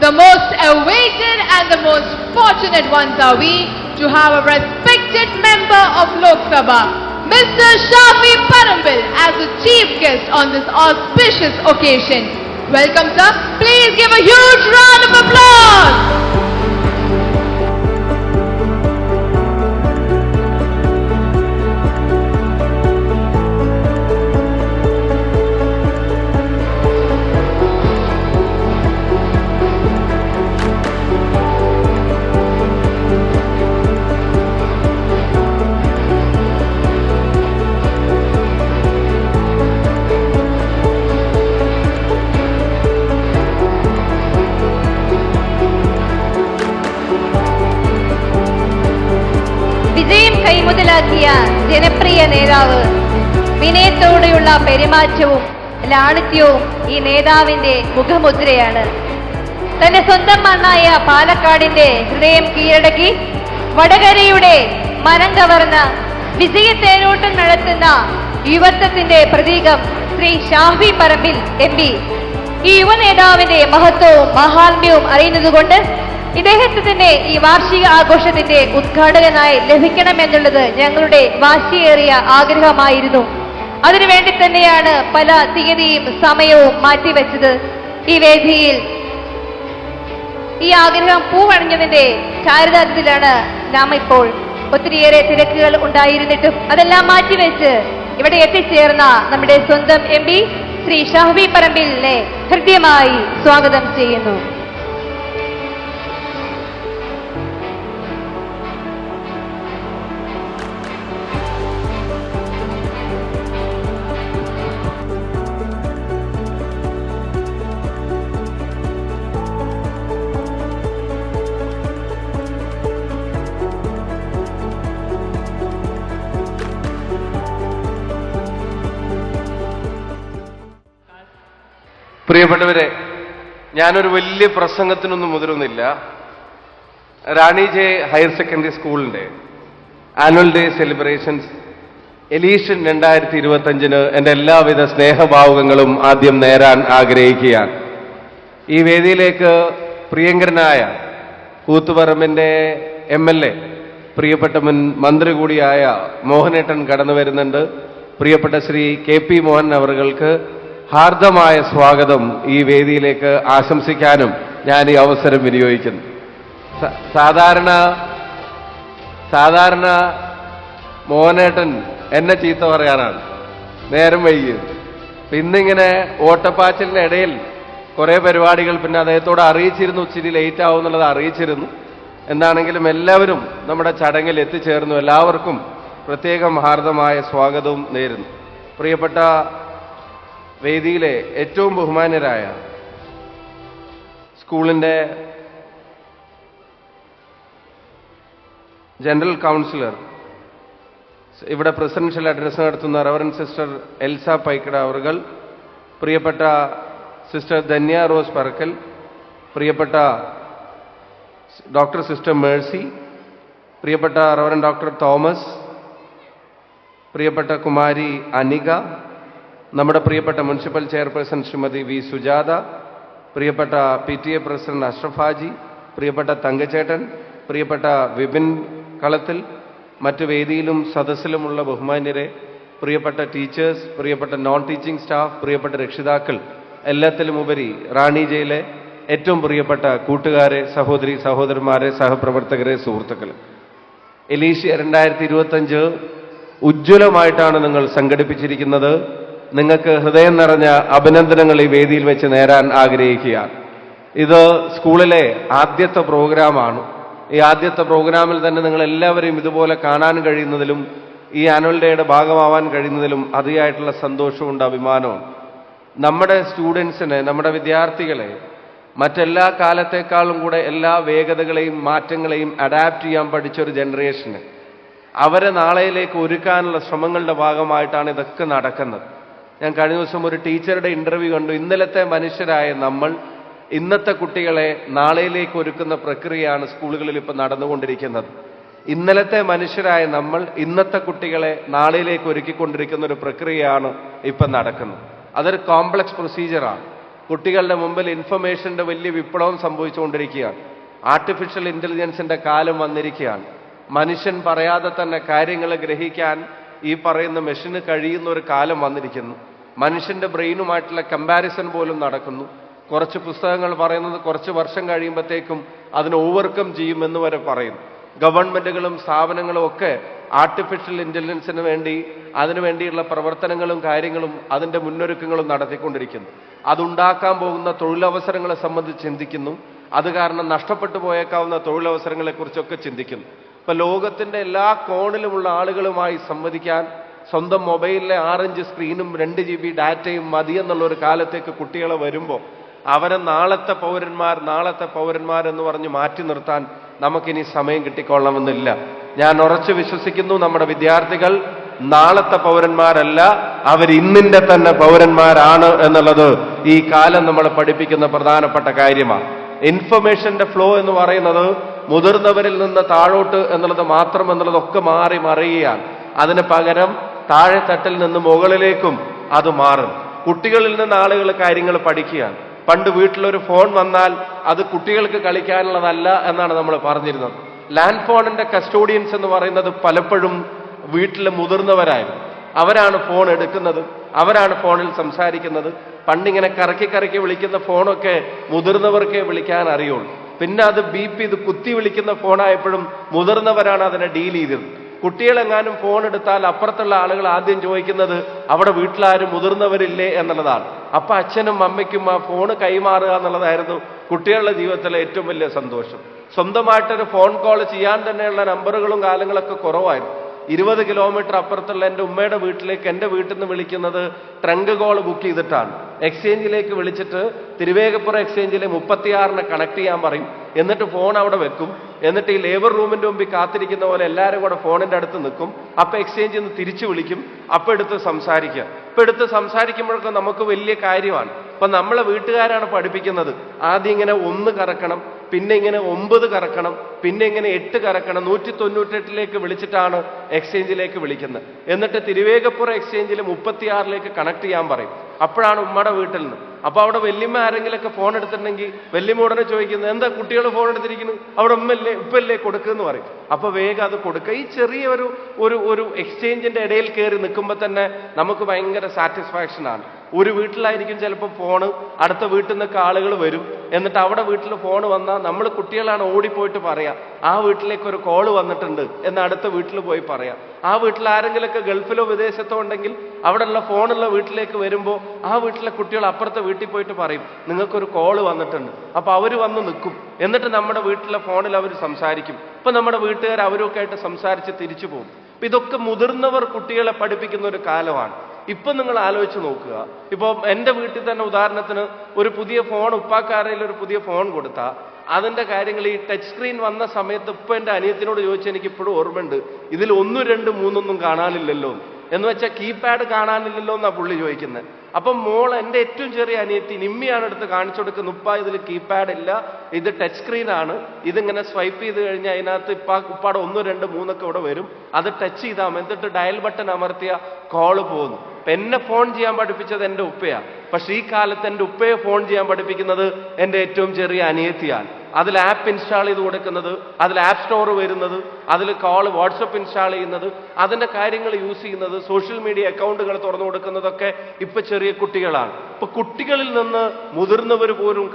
The most awaited and the most fortunate ones are we to have a respected member of Lok Sabha, Mr. Shafi Parambil, as the chief guest on this auspicious occasion. Welcome, sir. Please give a huge round of applause. വിജയം കൈമുതലാക്കിയ ജനപ്രിയ നേതാവ്, വിനയത്തോടെയുള്ള പെരുമാറ്റവും ലാളിത്യവും ഈ നേതാവിന്റെ മുഖമുദ്രയാണ്. തന്റെ സ്വന്തം മണ്ണായ പാലക്കാടിന്റെ ഹൃദയം കീഴടക്കി വടകരയുടെ മനം കവർന്ന വിജയത്തേരോട്ടം നടത്തുന്ന യുവത്വത്തിന്റെ പ്രതീകം ശ്രീ ഷാഫി പറമ്പിൽ MP. ഈ യുവ നേതാവിന്റെ മഹത്വവും മഹാത്മ്യവും അറിയുന്നതുകൊണ്ട് ഇദ്ദേഹത്തിന്റെ ഈ വാർഷിക ആഘോഷത്തിന്റെ ഉദ്ഘാടകനായി ലഭിക്കണമെന്നുള്ളത് ഞങ്ങളുടെ വാശിയേറിയ ആഗ്രഹമായിരുന്നു. അതിനുവേണ്ടി തന്നെയാണ് പല തീയതിയും സമയവും മാറ്റിവെച്ചത്. ഈ വേദിയിൽ ഈ ആഗ്രഹം പൂവണിഞ്ഞതിന്റെ ചാരിതാർത്ഥ്യത്തിലാണ് നാം ഇപ്പോൾ. ഒത്തിരിയേറെ തിരക്കുകൾ ഉണ്ടായിരുന്നിട്ടും അതെല്ലാം മാറ്റിവെച്ച് ഇവിടെ എത്തിച്ചേർന്ന നമ്മുടെ സ്വന്തം MP ശ്രീ ഷാഫി പറമ്പിലിനെ ഹൃദ്യമായി സ്വാഗതം ചെയ്യുന്നു. പ്രിയപ്പെട്ടവരെ, ഞാനൊരു വലിയ പ്രസംഗത്തിനൊന്നും മുതിരുന്നില്ല. റാണി ജെ ഹയർ സെക്കൻഡറി സ്കൂളിന്റെ ആനുവൽ ഡേ സെലിബ്രേഷൻസ് എലീഷൻ 2025 എൻ്റെ എല്ലാവിധ സ്നേഹഭാവുകങ്ങളും ആദ്യം നേരാൻ ആഗ്രഹിക്കുകയാണ്. ഈ വേദിയിലേക്ക് പ്രിയങ്കരനായ കൂത്തുപറമ്പിന്റെ MLA, പ്രിയപ്പെട്ട മുൻ മന്ത്രി കൂടിയായ മോഹനേട്ടൻ കടന്നു വരുന്നുണ്ട്. പ്രിയപ്പെട്ട ശ്രീ KP മോഹൻ അവർക്ക് ഹാർദമായ സ്വാഗതം ഈ വേദിയിലേക്ക് ആശംസിക്കാനും ഞാൻ ഈ അവസരം വിനിയോഗിക്കുന്നു. സാധാരണ മോഹനേട്ടൻ എന്നെ ചീത്ത പറയാനാണ് നേരം വൈകിയത്. ഇന്നിങ്ങനെ ഓട്ടപ്പാച്ചിലിന്റെ ഇടയിൽ കുറെ പരിപാടികൾ പിന്നെ അദ്ദേഹത്തോട് അറിയിച്ചിരുന്നു, ഇച്ചിരി ലേറ്റ് ആവും എന്നുള്ളത് അറിയിച്ചിരുന്നു. എന്താണെങ്കിലും എല്ലാവരും നമ്മുടെ ചടങ്ങിൽ എത്തിച്ചേർന്നു. എല്ലാവർക്കും പ്രത്യേകം ഹാർദമായ സ്വാഗതവും നേരുന്നു. പ്രിയപ്പെട്ട വേദിയിലെ ഏറ്റവും ബഹുമാന്യരായ സ്കൂളിന്റെ ജനറൽ കൗൺസിലർ, ഇവിടെ പ്രസിഡൻഷ്യൽ അഡ്രസ് നടത്തുന്ന റവറൻഡ് സിസ്റ്റർ എൽസ പൈക്കട അവർ, പ്രിയപ്പെട്ട സിസ്റ്റർ ധന്യ റോസ് പറക്കൽ, പ്രിയപ്പെട്ട ഡോക്ടർ സിസ്റ്റർ മേഴ്സി, പ്രിയപ്പെട്ട റവറൻഡ് ഡോക്ടർ തോമസ്, പ്രിയപ്പെട്ട കുമാരി അനിക, നമ്മുടെ പ്രിയപ്പെട്ട municipal chairperson Shrimati V Sujatha, പ്രിയപ്പെട്ട PTA പ്രസിഡന്റ് അഷ്റഫ് ഹാജി, പ്രിയപ്പെട്ട തങ്കച്ചേട്ടൻ, പ്രിയപ്പെട്ട വിപിൻ കളത്തിൽ, മറ്റു വേദിയിലും സദസ്സിലുമുള്ള ബഹുമാന്യരെ, പ്രിയപ്പെട്ട ടീച്ചേഴ്സ്, പ്രിയപ്പെട്ട നോൺ ടീച്ചിങ് സ്റ്റാഫ്, പ്രിയപ്പെട്ട രക്ഷിതാക്കൾ, എല്ലാത്തിലുമുപരി റാണി ജയിലെ ഏറ്റവും പ്രിയപ്പെട്ട കൂട്ടുകാരെ, സഹോദരി സഹോദരന്മാരെ, സഹപ്രവർത്തകരെ, സുഹൃത്തുക്കളെ, എലീഷ്യ 2025 ഉജ്ജ്വലമായിട്ടാണ് നിങ്ങൾ സംഘടിപ്പിച്ചിരിക്കുന്നത്. നിങ്ങൾക്ക് ഹൃദയം നിറഞ്ഞ അഭിനന്ദനങ്ങൾ ഈ വേദിയിൽ വെച്ച് നേരാൻ ആഗ്രഹിക്കുകയാണ്. ഇത് സ്കൂളിലെ ആദ്യത്തെ പ്രോഗ്രാമാണ്. ഈ ആദ്യത്തെ പ്രോഗ്രാമിൽ തന്നെ നിങ്ങൾ എല്ലാവരെയും ഇതുപോലെ കാണാൻ കഴിയുന്നതിലും ഈ ആനുവൽ ഡേയുടെ ഭാഗമാവാൻ കഴിയുന്നതിലും അതിയായിട്ടുള്ള സന്തോഷമുണ്ട്, അഭിമാനവും. നമ്മുടെ സ്റ്റുഡൻസിനെ, നമ്മുടെ വിദ്യാർത്ഥികളെ മറ്റെല്ലാ കാലത്തേക്കാളും കൂടെ എല്ലാ വേഗതകളെയും മാറ്റങ്ങളെയും അഡാപ്റ്റ് ചെയ്യാൻ പഠിച്ചൊരു ജനറേഷന് അവരെ നാളെയിലേക്ക് ഒരുക്കാനുള്ള ശ്രമങ്ങളുടെ ഭാഗമായിട്ടാണ് ഇതൊക്കെ നടക്കുന്നത്. ഞാൻ കഴിഞ്ഞ ദിവസം ഒരു ടീച്ചറുടെ ഇന്റർവ്യൂ കണ്ടു. ഇന്നലത്തെ മനുഷ്യരായ നമ്മൾ ഇന്നത്തെ കുട്ടികളെ നാളെയിലേക്ക് ഒരുക്കുന്ന പ്രക്രിയയാണ് സ്കൂളുകളിൽ ഇപ്പം നടന്നുകൊണ്ടിരിക്കുന്നത്. ഇന്നലത്തെ മനുഷ്യരായ നമ്മൾ ഇന്നത്തെ കുട്ടികളെ നാളെയിലേക്ക് ഒരുക്കിക്കൊണ്ടിരിക്കുന്ന ഒരു പ്രക്രിയയാണ് ഇപ്പം നടക്കുന്നത്. അതൊരു കോംപ്ലക്സ് പ്രൊസീജിയറാണ്. കുട്ടികളുടെ മുമ്പിൽ ഇൻഫർമേഷന്റെ വലിയ വിപ്ലവം സംഭവിച്ചുകൊണ്ടിരിക്കുകയാണ്. ആർട്ടിഫിഷ്യൽ ഇന്റലിജൻസിന്റെ കാലം വന്നിരിക്കുകയാണ്. മനുഷ്യൻ പറയാതെ തന്നെ കാര്യങ്ങൾ ഗ്രഹിക്കാൻ ഈ പറയുന്ന മെഷീന് കഴിയുന്ന ഒരു കാലം വന്നിരിക്കുന്നു. മനുഷ്യന്റെ ബ്രെയിനുമായിട്ടുള്ള കമ്പാരിസൺ പോലും നടക്കുന്നു. കുറച്ച് പുസ്തകങ്ങൾ പറയുന്നത് കുറച്ച് വർഷം കഴിയുമ്പോഴത്തേക്കും അതിനെ ഓവർകം ചെയ്യുമെന്ന് വരെ പറയുന്നു. ഗവൺമെന്റുകളും സ്ഥാപനങ്ങളും ഒക്കെ ആർട്ടിഫിഷ്യൽ ഇന്റലിജൻസിന് വേണ്ടി അതിനുവേണ്ടിയുള്ള പ്രവർത്തനങ്ങളും കാര്യങ്ങളും അതിന്റെ മുന്നൊരുക്കങ്ങളും നടത്തിക്കൊണ്ടിരിക്കുന്നു. അതുണ്ടാക്കാൻ പോകുന്ന തൊഴിലവസരങ്ങളെ സംബന്ധിച്ച് ചിന്തിക്കുന്നു. അത് കാരണം നഷ്ടപ്പെട്ടു പോയേക്കാവുന്ന തൊഴിലവസരങ്ങളെക്കുറിച്ചൊക്കെ ചിന്തിക്കുന്നു. ഇപ്പൊ ലോകത്തിന്റെ എല്ലാ കോണിലുമുള്ള ആളുകളുമായി സംവദിക്കാൻ സ്വന്തം മൊബൈലിലെ 6 ഇഞ്ച് സ്ക്രീനും 2 GB ഡാറ്റയും മതിയെന്നുള്ള ഒരു കാലത്തേക്ക് കുട്ടികളെ വരുമ്പോൾ അവരെ നാളത്തെ പൗരന്മാരെന്ന് പറഞ്ഞ് മാറ്റി നിർത്താൻ നമുക്കിനി സമയം കിട്ടിക്കൊള്ളണമെന്നില്ല. ഞാൻ ഉറച്ചു വിശ്വസിക്കുന്നു, നമ്മുടെ വിദ്യാർത്ഥികൾ നാളത്തെ പൗരന്മാരല്ല, അവർ ഇന്നിന്റെ തന്നെ പൗരന്മാരാണ് എന്നുള്ളത് ഈ കാലം നമ്മളെ പഠിപ്പിക്കുന്ന പ്രധാനപ്പെട്ട കാര്യമാണ്. ഇൻഫർമേഷന്റെ ഫ്ലോ എന്ന് പറയുന്നത് മുതിർന്നവരിൽ നിന്ന് താഴോട്ട് എന്നുള്ളത് മാത്രം എന്നുള്ളതൊക്കെ മാറി മറിയുകയാണ്. അതിന് പകരം താഴെത്തട്ടിൽ നിന്ന് മുകളിലേക്കും അത് മാറും. കുട്ടികളിൽ നിന്ന് ആളുകൾ കാര്യങ്ങൾ പഠിക്കുകയാണ്. പണ്ട് വീട്ടിലൊരു ഫോൺ വന്നാൽ അത് കുട്ടികൾക്ക് കളിക്കാനുള്ളതല്ല എന്നാണ് നമ്മൾ പറഞ്ഞിരുന്നത്. ലാൻഡ് ഫോണിന്റെ കസ്റ്റോഡിയൻസ് എന്ന് പറയുന്നത് പലപ്പോഴും വീട്ടിലെ മുതിർന്നവരായിരുന്നു. അവരാണ് ഫോൺ എടുക്കുന്നത്, അവരാണ് ഫോണിൽ സംസാരിക്കുന്നത്. പണ്ടിങ്ങനെ കറക്കി വിളിക്കുന്ന ഫോണൊക്കെ മുതിർന്നവർക്കേ വിളിക്കാൻ അറിയുള്ളൂ. പിന്നെ അത് ബീപ്പ് ചെയ്ത് കുത്തി വിളിക്കുന്ന ഫോണായപ്പോഴും മുതിർന്നവരാണ് അതിനെ ഡീൽ ചെയ്തത്. കുട്ടികളെങ്ങാനും ഫോൺ എടുത്താൽ അപ്പുറത്തുള്ള ആളുകൾ ആദ്യം ചോദിക്കുന്നത് അവിടെ വീട്ടിലാരും മുതിർന്നവരില്ലേ എന്നുള്ളതാണ്. അപ്പൊ അച്ഛനും അമ്മയ്ക്കും ആ ഫോണ് കൈമാറുക എന്നുള്ളതായിരുന്നു കുട്ടികളുടെ ജീവിതത്തിലെ ഏറ്റവും വലിയ സന്തോഷം. സ്വന്തമായിട്ടൊരു ഫോൺ കോൾ ചെയ്യാൻ തന്നെയുള്ള നമ്പറുകളും കാലങ്ങളൊക്കെ കുറവായിരുന്നു. 20 കിലോമീറ്റർ അപ്പുറത്തുള്ള എൻ്റെ ഉമ്മയുടെ വീട്ടിലേക്ക് എൻ്റെ വീട്ടിൽ നിന്ന് വിളിക്കുന്നത് ട്രങ്ക് കോൾ ബുക്ക് ചെയ്തിട്ടാണ്. എക്സ്ചേഞ്ചിലേക്ക് വിളിച്ചിട്ട് തിരുവേഗപ്പുറം എക്സ്ചേഞ്ചിലെ 36 കണക്ട് ചെയ്യാൻ പറയും. എന്നിട്ട് ഫോൺ അവിടെ വെക്കും. എന്നിട്ട് ഈ ലേബർ റൂമിന്റെ മുമ്പിൽ കാത്തിരിക്കുന്ന പോലെ എല്ലാവരും കൂടെ ഫോണിന്റെ അടുത്ത് നിൽക്കും. അപ്പൊ എക്സ്ചേഞ്ചിൽ നിന്ന് തിരിച്ചു വിളിക്കും. അപ്പൊ എടുത്ത് സംസാരിക്കുക. ഇപ്പൊ എടുത്ത് സംസാരിക്കുമ്പോഴൊക്കെ നമുക്ക് വലിയ കാര്യമാണ്. അപ്പൊ നമ്മളെ വീട്ടുകാരാണ് പഠിപ്പിക്കുന്നത്. ആദ്യം ഇങ്ങനെ 1 കറക്കണം, പിന്നെ ഇങ്ങനെ 9 കറക്കണം, പിന്നെ ഇങ്ങനെ 8 കറക്കണം. 198 വിളിച്ചിട്ടാണ് എക്സ്ചേഞ്ചിലേക്ക് വിളിക്കുന്നത്. എന്നിട്ട് തിരുവേഗപ്പുറം എക്സ്ചേഞ്ചിൽ 36 കണക്ട് ചെയ്യാൻ പറയും. അപ്പോഴാണ് ഉമ്മയുടെ വീട്ടിൽ നിന്ന്. അപ്പൊ അവിടെ വല്യമ്മ ആരെങ്കിലൊക്കെ ഫോൺ എടുത്തിട്ടുണ്ടെങ്കിൽ വല്യമ്മ ഉടനെ ചോദിക്കുന്നത് എന്താ കുട്ടികൾ ഫോൺ എടുത്തിരിക്കുന്നു, അവിടെ ഉപ്പല്ലേ കൊടുക്കുമെന്ന് പറയും. അപ്പൊ വേഗം അത് കൊടുക്കുക. ഈ ചെറിയ ഒരു എക്സ്ചേഞ്ചിന്റെ ഇടയിൽ കയറി നിൽക്കുമ്പോൾ തന്നെ നമുക്ക് ഭയങ്കര സാറ്റിസ്ഫാക്ഷൻ ആണ്. ഒരു വീട്ടിലായിരിക്കും ചിലപ്പോൾ ഫോണ്, അടുത്ത വീട്ടിൽ നിന്നൊക്കെ ആളുകൾ വരും. എന്നിട്ട് അവിടെ വീട്ടിൽ ഫോൺ വന്നാൽ നമ്മൾ കുട്ടികളാണ് ഓടിപ്പോയിട്ട് പറയാം ആ വീട്ടിലേക്ക് ഒരു കോള് വന്നിട്ടുണ്ട് എന്ന് അടുത്ത വീട്ടിൽ പോയി പറയാം. ആ വീട്ടിൽ ആരെങ്കിലൊക്കെ ഗൾഫിലോ വിദേശത്തോ ഉണ്ടെങ്കിൽ അവിടെയുള്ള ഫോണുള്ള വീട്ടിലേക്ക് വരുമ്പോൾ ആ വീട്ടിലെ കുട്ടികൾ അപ്പുറത്തെ വീട്ടിൽ പോയിട്ട് പറയും നിങ്ങൾക്കൊരു കോള് വന്നിട്ടുണ്ട്. അപ്പൊ അവർ വന്ന് നിൽക്കും. എന്നിട്ട് നമ്മുടെ വീട്ടിലെ ഫോണിൽ അവർ സംസാരിക്കും. ഇപ്പൊ നമ്മുടെ വീട്ടുകാർ അവരൊക്കെ ആയിട്ട് സംസാരിച്ച് തിരിച്ചു പോകും. അപ്പൊ ഇതൊക്കെ മുതിർന്നവർ കുട്ടികളെ പഠിപ്പിക്കുന്ന ഒരു കാലമാണ്. ഇപ്പൊ നിങ്ങൾ ആലോചിച്ച് നോക്കുക. ഇപ്പൊ എന്റെ വീട്ടിൽ തന്നെ ഉദാഹരണത്തിന് ഒരു പുതിയ ഫോൺ, ഉപ്പാക്കാരയിൽ ഒരു പുതിയ ഫോൺ കൊടുത്താൽ അതിന്റെ കാര്യങ്ങൾ ഈ ടച്ച് സ്ക്രീൻ വന്ന സമയത്ത് ഇപ്പൊ എന്റെ അനിയത്തിനോട് ചോദിച്ചാൽ എനിക്ക് ഇപ്പോഴും ഓർമ്മയുണ്ട്, ഇതിൽ 1, 2, 3 കാണാനില്ലല്ലോ എന്ന് വെച്ചാൽ കീപാഡ് കാണാനില്ലല്ലോ എന്നാ പുള്ളി ചോദിക്കുന്നത്. അപ്പം മോൾ എൻ്റെ ഏറ്റവും ചെറിയ അനിയത്തി നിമ്മിയാണ് എടുത്ത് കാണിച്ചു കൊടുക്കുന്നത്, ഉപ്പ ഇതിൽ കീപാഡ് ഇല്ല, ഇത് ടച്ച് സ്ക്രീൻ ആണ്, ഇതിങ്ങനെ സ്വൈപ്പ് ചെയ്ത് കഴിഞ്ഞാൽ അതിനകത്ത് ഉപ്പാടെ 1, 2, 3 ഇവിടെ വരും, അത് ടച്ച് ചെയ്താൽ എന്നിട്ട് ഡയൽ ബട്ടൺ അമർത്തിയ കോള് പോകുന്നു. എന്നെ ഫോൺ ചെയ്യാൻ പഠിപ്പിച്ചത് എൻ്റെ ഉപ്പയാണ്. പക്ഷെ ഈ കാലത്ത് എൻ്റെ ഉപ്പയെ ഫോൺ ചെയ്യാൻ പഠിപ്പിക്കുന്നത് എൻ്റെ ഏറ്റവും ചെറിയ അനിയത്തിയാണ്. അതിൽ ആപ്പ് ഇൻസ്റ്റാൾ ചെയ്ത് കൊടുക്കുന്നത്, അതിൽ ആപ്പ് സ്റ്റോർ വരുന്നത്, അതിൽ കോള് വാട്സപ്പ് ഇൻസ്റ്റാൾ ചെയ്യുന്നത്, അതിൻ്റെ കാര്യങ്ങൾ യൂസ് ചെയ്യുന്നത്, സോഷ്യൽ മീഡിയ അക്കൗണ്ടുകൾ തുറന്നു കൊടുക്കുന്നതൊക്കെ ഇപ്പൊ ചെറിയ കുട്ടികളാണ്. ഇപ്പൊ കുട്ടികളിൽ നിന്ന് മുതിർന്നവർ പോലും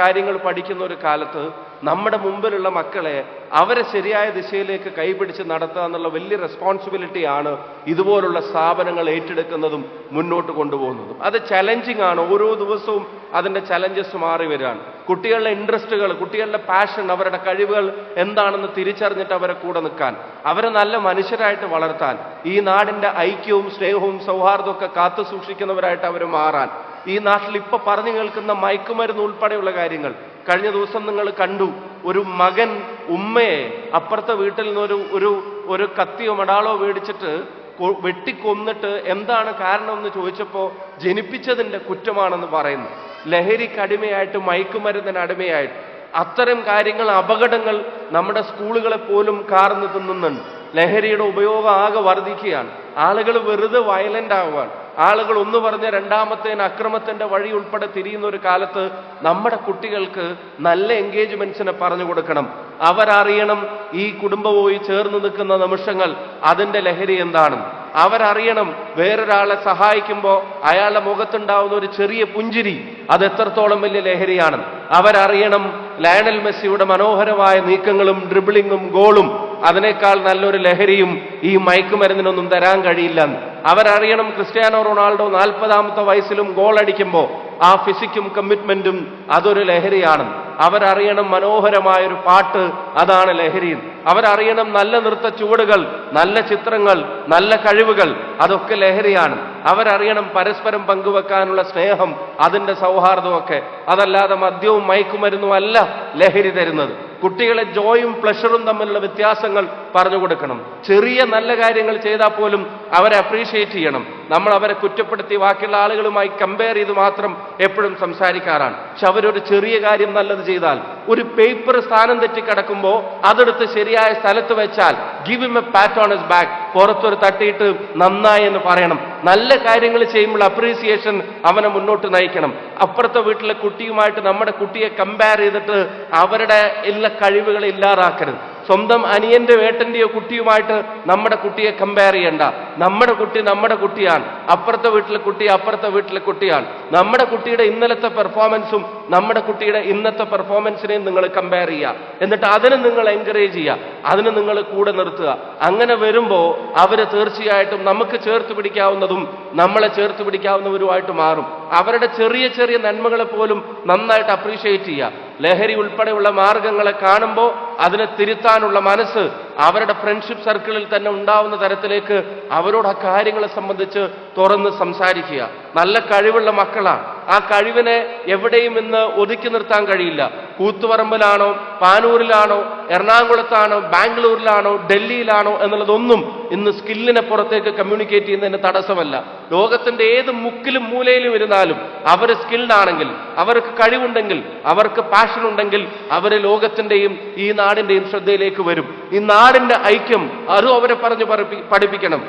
കാര്യങ്ങൾ പഠിക്കുന്ന ഒരു കാലത്ത് നമ്മുടെ മുമ്പിലുള്ള മക്കളെ അവരെ ശരിയായ ദിശയിലേക്ക് കൈപിടിച്ച് നടത്തുക എന്നുള്ള വലിയ റെസ്പോൺസിബിലിറ്റിയാണ് ഇതുപോലുള്ള സ്ഥാപനങ്ങൾ ഏറ്റെടുക്കുന്നതും മുന്നോട്ട് കൊണ്ടുപോകുന്നതും. അത് ചലഞ്ചിങ് ആണ്. ഓരോ ദിവസവും അതിന്റെ ചലഞ്ചസ് മാറി വരികയാണ്. കുട്ടികളുടെ ഇൻട്രസ്റ്റുകൾ, കുട്ടികളുടെ പാഷൻ, അവരുടെ കഴിവുകൾ എന്താണെന്ന് തിരിച്ചറിഞ്ഞിട്ട് അവരെ കൂടെ നിൽക്കാൻ, അവരെ നല്ല മനുഷ്യരായിട്ട് വളർത്താൻ, ഈ നാടിന്റെ ഐക്യവും സ്നേഹവും സൗഹാർദ്ദവും ഒക്കെ കാത്തു സൂക്ഷിക്കുന്നവരായിട്ട് അവർ മാറാൻ, ഈ നാട്ടിൽ ഇപ്പൊ പറഞ്ഞു കേൾക്കുന്ന മയക്കുമരുന്ന് ഉൾപ്പെടെയുള്ള കാര്യങ്ങൾ. കഴിഞ്ഞ ദിവസം നിങ്ങൾ കണ്ടു, ഒരു മകൻ ഉമ്മയെ അപ്പുറത്തെ വീട്ടിൽ നിന്ന് ഒരു കത്തിയോ മടാളോ മേടിച്ചിട്ട് വെട്ടിക്കൊന്നിട്ട് എന്താണ് കാരണമെന്ന് ചോദിച്ചപ്പോ ജനിപ്പിച്ചതിന്റെ കുറ്റമാണെന്ന് പറയുന്നു. ലഹരിക്ക് അടിമയായിട്ട്, മയക്കുമരുന്നിന് അടിമയായിട്ട് അത്തരം കാര്യങ്ങൾ, അപകടങ്ങൾ നമ്മുടെ സ്കൂളുകളെ പോലും കാർന്നു തിന്നുന്നുണ്ട്. ലഹരിയുടെ ഉപയോഗം ആകെ വർദ്ധിക്കുകയാണ്. ആളുകൾ വെറുതെ വയലന്റ് ആവുകയാണ്. ആളുകൾ ഒന്ന് പറഞ്ഞ് രണ്ടാമത്തേന് അക്രമത്തിന്റെ വഴി ഉൾപ്പെടെ തിരിയുന്ന ഒരു കാലത്ത് നമ്മുടെ കുട്ടികൾക്ക് നല്ല എൻഗേജ്മെന്റ്സിനെ പറഞ്ഞു കൊടുക്കണം. അവരറിയണം ഈ കുടുംബവുമായി ചേർന്ന് നിൽക്കുന്ന നിമിഷങ്ങൾ അതിന്റെ ലഹരി എന്താണ്. അവരറിയണം വേറൊരാളെ സഹായിക്കുമ്പോൾ അയാളുടെ മുഖത്തുണ്ടാവുന്ന ഒരു ചെറിയ പുഞ്ചിരി അത് എത്രത്തോളം വലിയ ലഹരിയാണ്. അവരറിയണം ലയണൽ മെസ്സിയുടെ മനോഹരമായ നീക്കങ്ങളും ഡ്രിബിളിങ്ങും ഗോളും അതിനേക്കാൾ നല്ലൊരു ലഹരിയും ഈ മയക്കുമരുന്നിനൊന്നും തരാൻ കഴിയില്ല. അവരറിയണം ക്രിസ്ത്യാനോ റൊണാൾഡോ 40-ാമത്തെ വയസ്സിലും ഗോൾ അടിക്കുമ്പോൾ ആ ഫിസിക്കും കമ്മിറ്റ്മെന്റും അതൊരു ലഹരിയാണ്. അവരറിയണം മനോഹരമായൊരു പാട്ട് അതാണ് ലഹരി. അവരറിയണം നല്ല നൃത്ത ചുവടുകൾ, നല്ല ചിത്രങ്ങൾ, നല്ല കഴിവുകൾ അതൊക്കെ ലഹരിയാണ്. അവരറിയണം പരസ്പരം പങ്കുവെക്കാനുള്ള സ്നേഹം, അതിന്റെ സൗഹാർദ്ദമൊക്കെ. അതല്ലാതെ മദ്യവും മയക്കുമരുന്നും അല്ല ലഹരി തരുന്നത്. കുട്ടികളെ ജോയും പ്ലഷറും തമ്മിലുള്ള വ്യത്യാസങ്ങൾ പറഞ്ഞു കൊടുക്കണം. ചെറിയ നല്ല കാര്യങ്ങൾ ചെയ്താൽ പോലും അവരെ അപ്രീഷിയേറ്റ് ചെയ്യണം. നമ്മൾ അവരെ കുറ്റപ്പെടുത്തി ബാക്കിയുള്ള ആളുകളുമായി കമ്പയർ ചെയ്ത് മാത്രം എപ്പോഴും സംസാരിക്കാറാണ്. പക്ഷെ അവരൊരു ചെറിയ കാര്യം നല്ലത് ചെയ്താൽ, ഒരു പേപ്പർ സ്ഥാനം തെറ്റി കിടക്കുമ്പോൾ അതെടുത്ത് ശരിയായ സ്ഥലത്ത് വെച്ചാൽ give him A PAT on his back, പുറത്തൊരു തട്ടിയിട്ട് നന്നായി എന്ന് പറയണം. നല്ല കാര്യങ്ങൾ ചെയ്യുമ്പോൾ അപ്രീസിയേഷൻ അവനെ മുന്നോട്ട് നയിക്കണം. അപ്പുറത്തെ വീട്ടിലെ കുട്ടിയുമായിട്ട് നമ്മുടെ കുട്ടിയെ കമ്പയർ ചെയ്തിട്ട് അവരുടെ എല്ലാ കഴിവുകളെ ഇല്ലാതാക്കരുത്. സ്വന്തം അനിയന്റെ വേട്ടന്റെയോ കുട്ടിയുമായിട്ട് നമ്മുടെ കുട്ടിയെ കമ്പയർ ചെയ്യണ്ട. നമ്മുടെ കുട്ടി നമ്മുടെ കുട്ടിയാണ്, അപ്പുറത്തെ വീട്ടിലെ കുട്ടി അപ്പുറത്തെ വീട്ടിലെ കുട്ടിയാണ്. നമ്മുടെ കുട്ടിയുടെ ഇന്നലത്തെ പെർഫോമൻസും നമ്മുടെ കുട്ടിയുടെ ഇന്നത്തെ പെർഫോമൻസിനെയും നിങ്ങൾ കമ്പയർ ചെയ്യുക. എന്നിട്ട് അതിന് നിങ്ങൾ എൻകറേജ് ചെയ്യുക, അതിന് നിങ്ങൾ കൂടെ നിർത്തുക. അങ്ങനെ വരുമ്പോൾ അവര് തീർച്ചയായിട്ടും നമുക്ക് ചേർത്ത് പിടിക്കാവുന്നതും നമ്മളെ ചേർത്ത് പിടിക്കാവുന്നവരുമായിട്ട് മാറും. അവരുടെ ചെറിയ ചെറിയ നന്മകളെ പോലും നന്നായിട്ട് അപ്രീഷിയേറ്റ് ചെയ്യുക. ലഹരി ഉൾപ്പെടെയുള്ള മാർഗങ്ങളെ കാണുമ്പോൾ അതിനെ തിരുത്താനുള്ള മനസ്സ് അവരുടെ ഫ്രണ്ട്ഷിപ്പ് സർക്കിളിൽ തന്നെ ഉണ്ടാവുന്ന തരത്തിലേക്ക് അവരോട് ആ കാര്യങ്ങളെ സംബന്ധിച്ച് തുറന്ന് സംസാരിക്കുക. നല്ല കഴിവുള്ള മക്കളാണ്. ആ കഴിവിനെ എവിടെയും ഇന്ന് ഒതുക്കി നിർത്താൻ കഴിയില്ല. കൂത്തുപറമ്പിലാണോ പാനൂരിലാണോ എറണാകുളത്താണോ ബാംഗ്ലൂരിലാണോ ഡൽഹിയിലാണോ എന്നുള്ളതൊന്നും ഇന്ന് സ്കില്ലിനെ പുറത്തേക്ക് കമ്മ്യൂണിക്കേറ്റ് ചെയ്യുന്നതിന് തടസ്സമല്ല. ലോകത്തിന്റെ ഏത് മുക്കിലും മൂലയിലും ഇരുന്നാലും അവർ സ്കിൽഡ് ആണെങ്കിൽ, അവർക്ക് കഴിവുണ്ടെങ്കിൽ, അവർക്ക് പാഷൻ ഉണ്ടെങ്കിൽ അവർ ലോകത്തിന്റെയും ഈ നാടിന്റെയും ശ്രദ്ധയിലേക്ക് വരും. ഈ നാടിന്റെ ഐക്യം അതും അവരെ പറഞ്ഞു പഠിപ്പിക്കണം.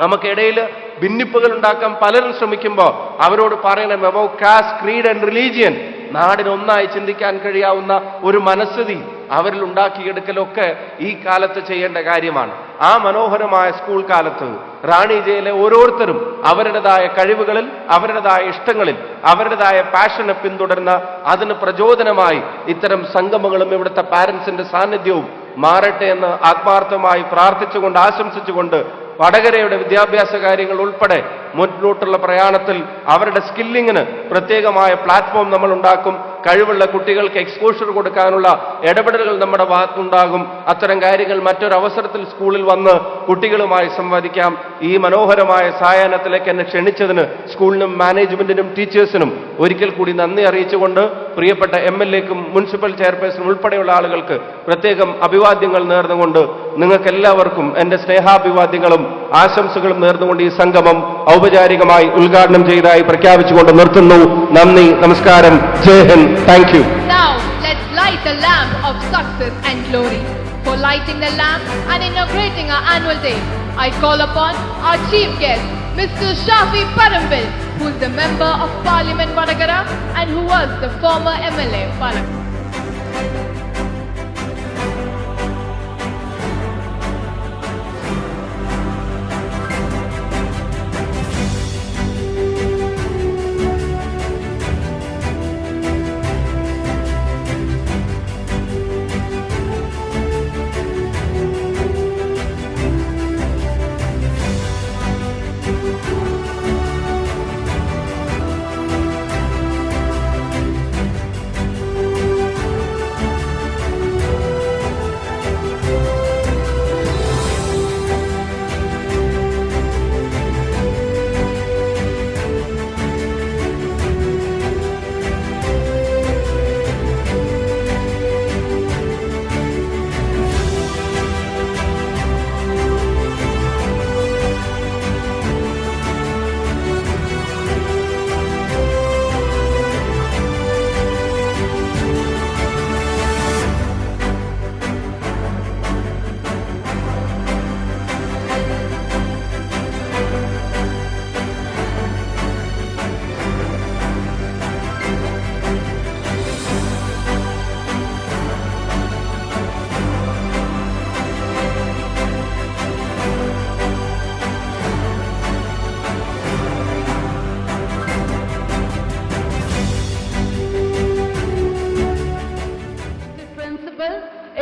നമുക്കിടയിൽ ഭിന്നിപ്പുകൾ ഉണ്ടാക്കാൻ പലരും ശ്രമിക്കുമ്പോൾ അവരോട് പറയണം about caste, creed and religion. നാടിനൊന്നായി ചിന്തിക്കാൻ കഴിയാവുന്ന ഒരു മനസ്ഥിതി അവരിൽ ഉണ്ടാക്കിയെടുക്കലൊക്കെ ഈ കാലത്ത് ചെയ്യേണ്ട കാര്യമാണ്. ആ മനോഹരമായ സ്കൂൾ കാലത്ത് റാണി ജയിലെ ഓരോരുത്തരും അവരുടേതായ കഴിവുകളിൽ, അവരുടേതായ ഇഷ്ടങ്ങളിൽ, അവരുടേതായ പാഷനെ പിന്തുടർന്ന അതിന് പ്രചോദനമായി ഇത്തരം സംഗമങ്ങളും ഇവിടുത്തെ പാരന്റ്സിന്റെ സാന്നിധ്യവും മാറട്ടെ എന്ന് ആത്മാർത്ഥമായി പ്രാർത്ഥിച്ചുകൊണ്ട് ആശംസിച്ചുകൊണ്ട് വടകരയുടെ വിദ്യാഭ്യാസ കാര്യങ്ങൾ ഉൾപ്പെടെ മുന്നോട്ടുള്ള പ്രയാണത്തിൽ അവരുടെ സ്കില്ലിങ്ങിന് പ്രത്യേകമായ പ്ലാറ്റ്ഫോം നമ്മൾ ഉണ്ടാക്കും. കഴിവുള്ള കുട്ടികൾക്ക് എക്സ്പോഷർ കൊടുക്കാനുള്ള ഇടപെടലുകൾ നമ്മുടെ ഭാഗത്തുണ്ടാകും. അത്തരം കാര്യങ്ങൾ മറ്റൊരവസരത്തിൽ സ്കൂളിൽ വന്ന് കുട്ടികളുമായി സംവദിക്കാം. ഈ മനോഹരമായ സായാഹ്നത്തിലേക്ക് എന്നെ ക്ഷണിച്ചതിന് സ്കൂളിനും മാനേജ്മെന്റിനും ടീച്ചേഴ്സിനും ഒരിക്കൽ കൂടി നന്ദി അറിയിച്ചുകൊണ്ട് പ്രിയപ്പെട്ട MLAക്കും മുനിസിപ്പൽ ചെയർപേഴ്സണും ഉൾപ്പെടെയുള്ള ആളുകൾക്ക് പ്രത്യേകം അഭിവാദ്യങ്ങൾ നേർന്നുകൊണ്ട് നിങ്ങൾക്ക് എല്ലാവർക്കും എൻ്റെ സ്നേഹാഭിവാദ്യങ്ങളും ആശംസകളും നേർന്നുകൊണ്ട് ഈ സംഗമം ഔപചാരികമായി ഉദ്ഘാടനം ചെയ്തതായി പ്രഖ്യാപിച്ചുകൊണ്ട് നിർത്തുന്നു. നന്ദി, നമസ്കാരം, Jai Hind, thank you. Now let's light the lamp of success and glory. For lighting the lamp and inaugurating our annual day, I call upon our chief guest, Mr. Shafi Parambil, who is the member of Parliament Vadagara and who was the former MLA Palakkad.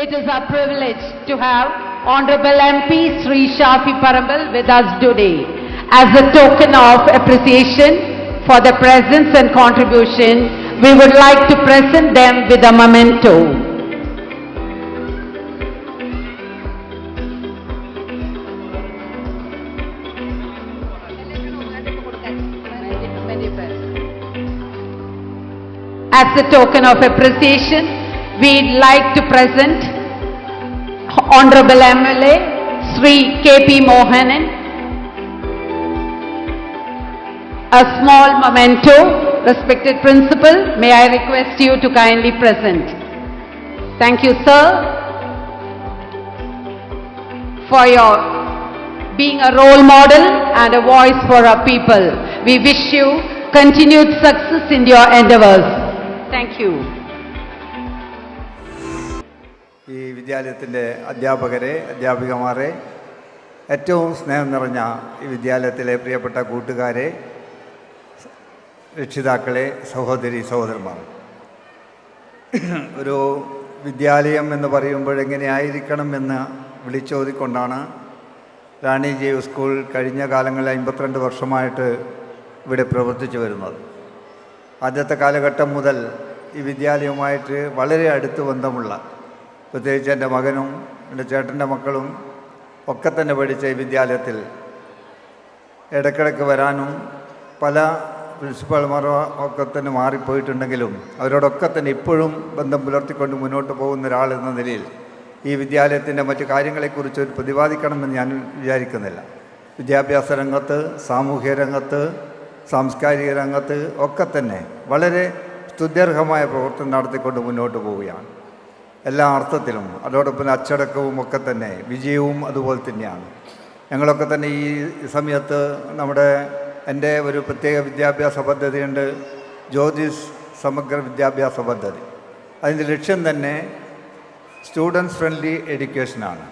it is our privilege to have Honorable MP Sri Shafi Parambil with us today. As a token of appreciation for the presence and contribution, we would like to present them with a memento. As a token of appreciation, we'd like to present Honorable MLA Sri K.P. Mohanan a small memento. Respected Principal, may I request you to kindly present. Thank you, sir, for your being a role model and a voice for our people. We wish you continued success in your endeavors. Thank you. ഈ വിദ്യാലയത്തിൻ്റെ അധ്യാപകരെ, അധ്യാപികമാരെ, ഏറ്റവും സ്നേഹം നിറഞ്ഞ ഈ വിദ്യാലയത്തിലെ പ്രിയപ്പെട്ട കൂട്ടുകാരെ, രക്ഷിതാക്കളെ, സഹോദരി സഹോദരന്മാർ, ഒരു വിദ്യാലയം എന്ന് പറയുമ്പോൾ എങ്ങനെയായിരിക്കണം എന്ന് വിളിച്ചോതിക്കൊണ്ടാണ് റാണി ദേവി സ്കൂൾ കഴിഞ്ഞ കാലങ്ങളിൽ 52 വർഷമായിട്ട് ഇവിടെ പ്രവർത്തിച്ചു വരുന്നത്. ആദ്യത്തെ കാലഘട്ടം മുതൽ ഈ വിദ്യാലയവുമായിട്ട് വളരെ അടുത്ത് ബന്ധമുള്ള, പ്രത്യേകിച്ച് എൻ്റെ മകനും എൻ്റെ ചേട്ടൻ്റെ മക്കളും ഒക്കെ തന്നെ പഠിച്ച ഈ വിദ്യാലയത്തിൽ ഇടയ്ക്കിടയ്ക്ക് വരാനും പല പ്രിൻസിപ്പാൾമാരോ ഒക്കെ തന്നെ മാറിപ്പോയിട്ടുണ്ടെങ്കിലും അവരോടൊക്കെ തന്നെ ഇപ്പോഴും ബന്ധം പുലർത്തിക്കൊണ്ട് മുന്നോട്ട് പോകുന്ന ഒരാളെന്ന നിലയിൽ ഈ വിദ്യാലയത്തിൻ്റെ മറ്റു കാര്യങ്ങളെക്കുറിച്ച് ഒരു പ്രതിപാദിക്കണമെന്ന് ഞാൻ വിചാരിക്കുന്നില്ല. വിദ്യാഭ്യാസ രംഗത്ത്, സാമൂഹ്യ രംഗത്ത്, സാംസ്കാരിക രംഗത്ത് ഒക്കെ തന്നെ വളരെ സ്തുത്യർഹമായ പ്രവർത്തനം നടത്തിക്കൊണ്ട് മുന്നോട്ട് പോവുകയാണ് എല്ലാ അർത്ഥത്തിലും. അതോടൊപ്പം അച്ചടക്കവും ഒക്കെ തന്നെ വിജയവും അതുപോലെ തന്നെയാണ്. ഞങ്ങളൊക്കെ തന്നെ ഈ സമയത്ത് എൻ്റെ ഒരു പ്രത്യേക വിദ്യാഭ്യാസ പദ്ധതിയുണ്ട്, ജ്യോതിസ് സമഗ്ര വിദ്യാഭ്യാസ പദ്ധതി. അതിൻ്റെ ലക്ഷ്യം തന്നെ സ്റ്റുഡൻസ് ഫ്രണ്ട്ലി എഡ്യൂക്കേഷനാണ്.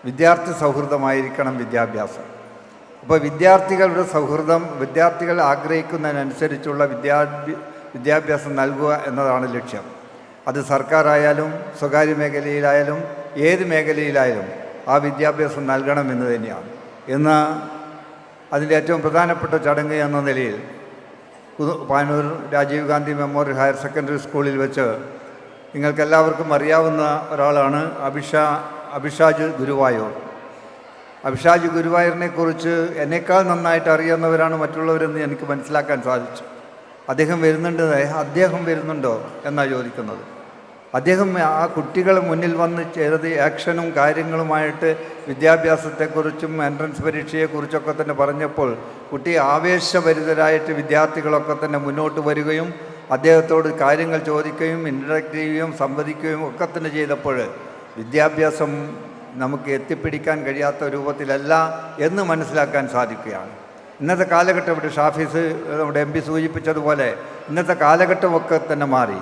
വിദ്യാർത്ഥി സൗഹൃദമായിരിക്കണം വിദ്യാഭ്യാസം. അപ്പോൾ വിദ്യാർത്ഥികളുടെ സൗഹൃദം, വിദ്യാർത്ഥികൾ ആഗ്രഹിക്കുന്നതിനനുസരിച്ചുള്ള വിദ്യാഭ്യാസം നൽകുക എന്നതാണ് ലക്ഷ്യം. അത് സർക്കാരായാലും സ്വകാര്യ മേഖലയിലായാലും ഏത് മേഖലയിലായാലും ആ വിദ്യാഭ്യാസം നൽകണമെന്ന് തന്നെയാണ്. ഇന്ന് അതിൻ്റെ ഏറ്റവും പ്രധാനപ്പെട്ട ചടങ്ങ് എന്ന നിലയിൽ Panoor Rajiv Gandhi memorial higher secondary സ്കൂളിൽ വെച്ച് നിങ്ങൾക്കെല്ലാവർക്കും അറിയാവുന്ന ഒരാളാണ് അഭിഷാജ് ഗുരുവായൂർ. അഭിഷാജ് ഗുരുവായൂരിനെ കുറിച്ച് എന്നേക്കാൾ നന്നായിട്ട് അറിയുന്നവരാണ് മറ്റുള്ളവരെന്ന് എനിക്ക് മനസ്സിലാക്കാൻ സാധിച്ചു. അദ്ദേഹം വരുന്നുണ്ടോ എന്നാണ് ചോദിക്കുന്നത്. അദ്ദേഹം ആ കുട്ടികളെ മുന്നിൽ വന്ന് ചെയ്തത് ആക്ഷനും കാര്യങ്ങളുമായിട്ട് വിദ്യാഭ്യാസത്തെക്കുറിച്ചും എൻട്രൻസ് പരീക്ഷയെക്കുറിച്ചൊക്കെ തന്നെ പറഞ്ഞപ്പോൾ കുട്ടി ആവേശഭരിതരായിട്ട് വിദ്യാർത്ഥികളൊക്കെ തന്നെ മുന്നോട്ട് വരികയും അദ്ദേഹത്തോട് കാര്യങ്ങൾ ചോദിക്കുകയും ഇൻറ്ററാക്ട് ചെയ്യുകയും സംവദിക്കുകയും ഒക്കെ തന്നെ ചെയ്തപ്പോൾ വിദ്യാഭ്യാസം നമുക്ക് എത്തിപ്പിടിക്കാൻ കഴിയാത്ത രൂപത്തിലല്ല എന്ന് മനസ്സിലാക്കാൻ സാധിക്കുകയാണ്. ഇന്നത്തെ കാലഘട്ടം ഇവിടെ ഷാഫീസ് നമ്മുടെ MP സൂചിപ്പിച്ചതുപോലെ ഇന്നത്തെ കാലഘട്ടമൊക്കെ തന്നെ മാറി.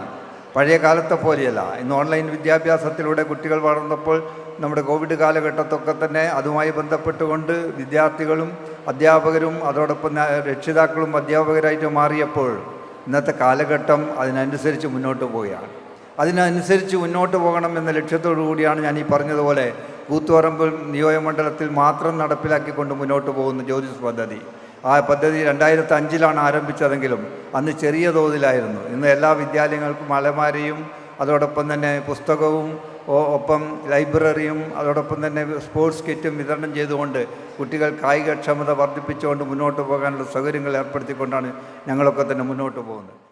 പഴയ കാലത്തെ പോലെയല്ല. ഇന്ന് ഓൺലൈൻ വിദ്യാഭ്യാസത്തിലൂടെ കുട്ടികൾ വളർന്നപ്പോൾ നമ്മുടെ കോവിഡ് കാലഘട്ടത്തൊക്കെ തന്നെ അതുമായി ബന്ധപ്പെട്ടുകൊണ്ട് വിദ്യാർത്ഥികളും അധ്യാപകരും അതോടൊപ്പം രക്ഷിതാക്കളും അധ്യാപകരായിട്ട് മാറിയപ്പോൾ ഇന്നത്തെ കാലഘട്ടം അതിനനുസരിച്ച് മുന്നോട്ട് പോവുകയാണ്. അതിനനുസരിച്ച് മുന്നോട്ട് പോകണം എന്ന ലക്ഷ്യത്തോടു കൂടിയാണ് ഞാൻ ഈ പറഞ്ഞതുപോലെ കൂത്തുപറമ്പ് നിയോജകമണ്ഡലത്തിൽ മാത്രം നടപ്പിലാക്കിക്കൊണ്ട് മുന്നോട്ട് പോകുന്ന ജ്യോതിസ് പദ്ധതി. ആ പദ്ധതി 2005 ആരംഭിച്ചതെങ്കിലും അന്ന് ചെറിയ തോതിലായിരുന്നു. ഇന്ന് എല്ലാ വിദ്യാലയങ്ങൾക്കും അലമാരയും അതോടൊപ്പം തന്നെ പുസ്തകവും ഒപ്പം ലൈബ്രറിയും അതോടൊപ്പം തന്നെ സ്പോർട്സ് കിറ്റും വിതരണം ചെയ്തുകൊണ്ട് കുട്ടികൾ കായികക്ഷമത വർദ്ധിപ്പിച്ചുകൊണ്ട് മുന്നോട്ട് പോകാനുള്ള സൗകര്യങ്ങൾ ഏർപ്പെടുത്തിക്കൊണ്ടാണ് ഞങ്ങളൊക്കെ തന്നെ മുന്നോട്ട് പോകുന്നത്.